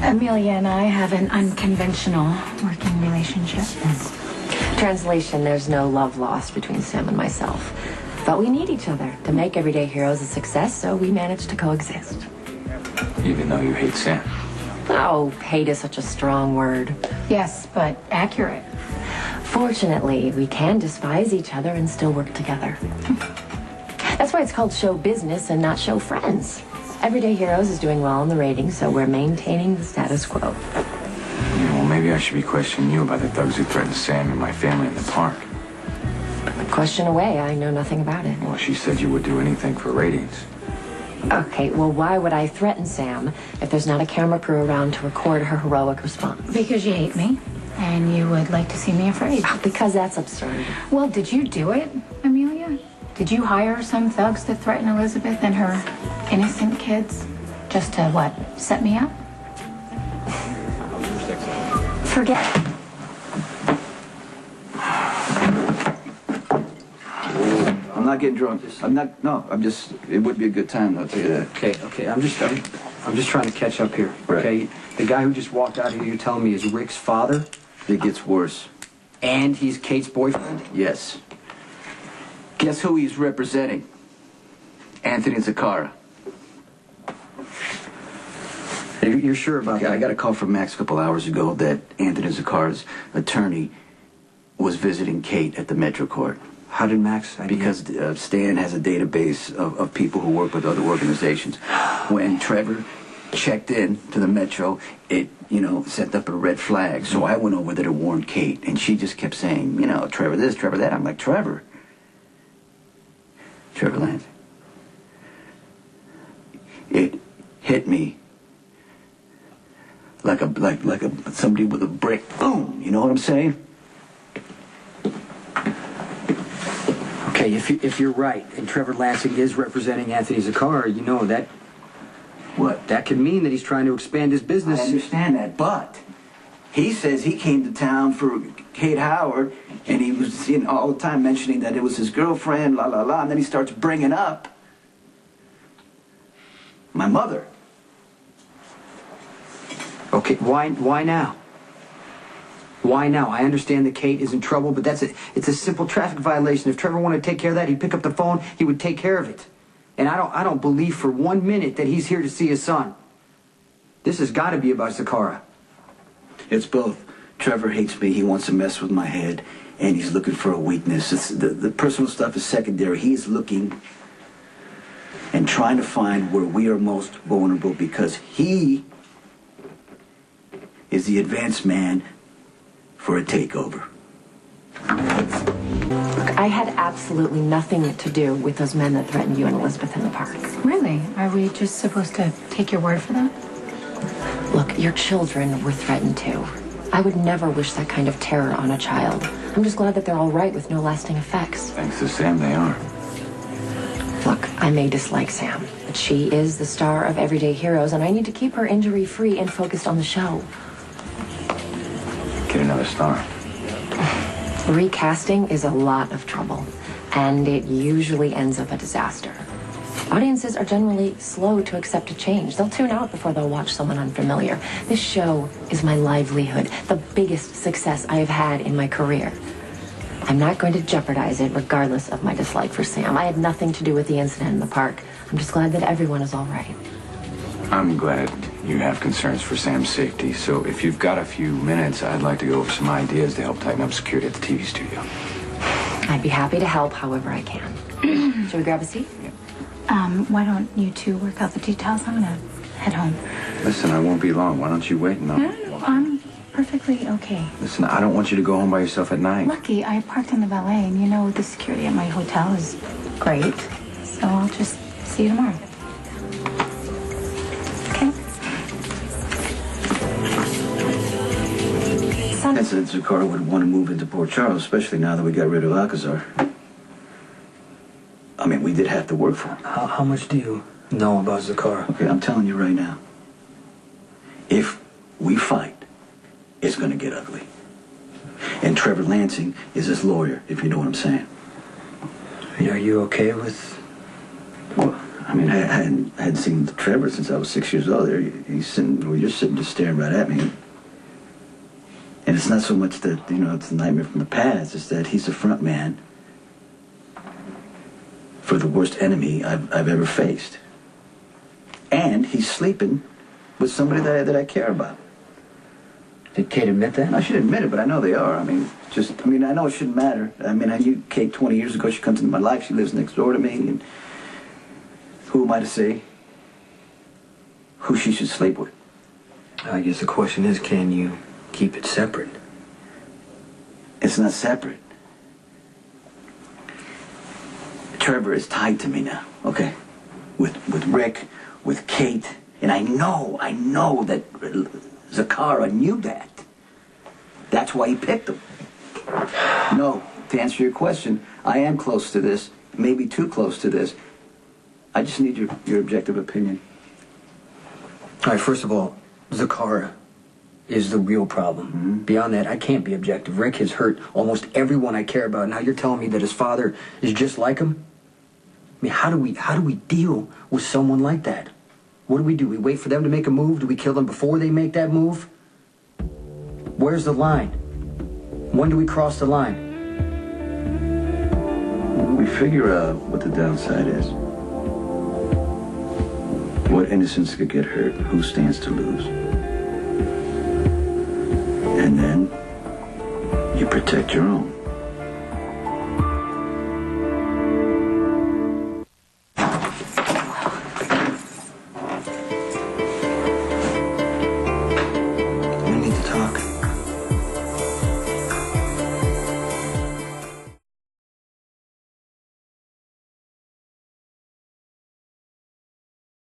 Amelia and I have an unconventional working relationship. Translation, there's no love lost between Sam and myself. But we need each other to make Everyday Heroes a success, so we managed to coexist. Even though you hate Sam? Oh, hate is such a strong word. Yes, but accurate. Fortunately, we can despise each other and still work together. That's why it's called show business and not show friends. Everyday Heroes is doing well in the ratings, so we're maintaining the status quo. Yeah, well, maybe I should be questioning you about the thugs who threatened Sam and my family in the park. Question away, I know nothing about it. Well, she said you would do anything for ratings. Okay, well, why would I threaten Sam if there's not a camera crew around to record her heroic response? Because you hate me, and you would like to see me afraid. Oh, because that's absurd. Well, did you do it, Amelia? Did you hire some thugs to threaten Elizabeth and her innocent kids? Just to, what, set me up? Forget it. I'm not getting drunk. It would be a good time, I'll tell you that. Okay. I'm just trying to catch up here. Right. Okay? The guy who just walked out here, you're telling me, is Rick's father? It gets worse. And he's Kate's boyfriend? Yes. Guess who he's representing? Anthony Zakara. You're sure about that? I got a call from Max a couple hours ago that Anthony Zakara's attorney was visiting Kate at the Metro Court. How did Max? Because Stan has a database of people who work with other organizations. When Trevor checked in to the Metro, it, sent up a red flag. So I went over there to warn Kate, and she just kept saying, Trevor this, Trevor that. I'm like, Trevor Lance. It hit me like somebody with a brick. Boom. You know what I'm saying? Okay, if you're right, and Trevor Lansing is representing Anthony Zakara, you know that... What? That could mean that he's trying to expand his business. I understand that, but he says he came to town for Kate Howard, and he was all the time mentioning that it was his girlfriend, la la la, and then he starts bringing up my mother. Okay, why now? Why now? I understand that Kate is in trouble, but it's a simple traffic violation. If Trevor wanted to take care of that, he'd pick up the phone, he would take care of it. And I don't believe for 1 minute that he's here to see his son. This has got to be about Zakara. It's both. Trevor hates me, he wants to mess with my head, and he's looking for a weakness. The personal stuff is secondary. He's looking and trying to find where we are most vulnerable because he is the advanced man for a takeover. Look, I had absolutely nothing to do with those men that threatened you and Elizabeth in the park. Really? Are we just supposed to take your word for that? Look, your children were threatened too. I would never wish that kind of terror on a child. I'm just glad that they're all right with no lasting effects. Thanks to Sam, they are. Look, I may dislike Sam, but she is the star of Everyday Heroes, and I need to keep her injury-free and focused on the show. Get another star. Recasting is a lot of trouble, and it usually ends up a disaster. Audiences are generally slow to accept a change. They'll tune out before they'll watch someone unfamiliar. This show is my livelihood, the biggest success I have had in my career. I'm not going to jeopardize it regardless of my dislike for Sam. I had nothing to do with the incident in the park. I'm just glad that everyone is all right. I'm glad you have concerns for Sam's safety, so if you've got a few minutes, I'd like to go over some ideas to help tighten up security at the TV studio. I'd be happy to help however I can. Should we grab a seat? Yeah. Why don't you two work out the details? I'm gonna head home. Listen, I won't be long. Why don't you wait and No, I'm perfectly okay. Listen, I don't want you to go home by yourself at night. Lucky, I parked in the valet, and you know the security at my hotel is great. So I'll just see you tomorrow. Okay? I said Zakara would want to move into Port Charles, especially now that we got rid of Alcazar. I mean, we did have to work for him. How much do you know about Zakara? Okay, I'm telling you right now. If we fight, it's going to get ugly. And Trevor Lansing is his lawyer, if you know what I'm saying. Are you okay with... Well, I mean, I hadn't seen Trevor since I was 6 years old. He's sitting, well, you're sitting just staring right at me. And it's not so much that, you know, it's a nightmare from the past. It's that he's the front man for the worst enemy I've ever faced. And he's sleeping with somebody that I care about. Did Kate admit that? I should admit it, but I know they are. I know it shouldn't matter. I mean, I knew Kate 20 years ago. She comes into my life. She lives next door to me. And who am I to say who she should sleep with? I guess the question is, can you keep it separate? It's not separate. Trevor is tied to me now, okay? With Rick, with Kate, and I know that Zakara knew that. That's why he picked him. No, to answer your question, I am close to this, maybe too close to this. I just need your objective opinion. All right, first of all, Zakara is the real problem. Mm-hmm. Beyond that, I can't be objective. Rick has hurt almost everyone I care about. Now you're telling me that his father is just like him? I mean, how do we deal with someone like that? What do? We wait for them to make a move? Do we kill them before they make that move? Where's the line? When do we cross the line? We figure out what the downside is. What innocents could get hurt, who stands to lose. And then you protect your own.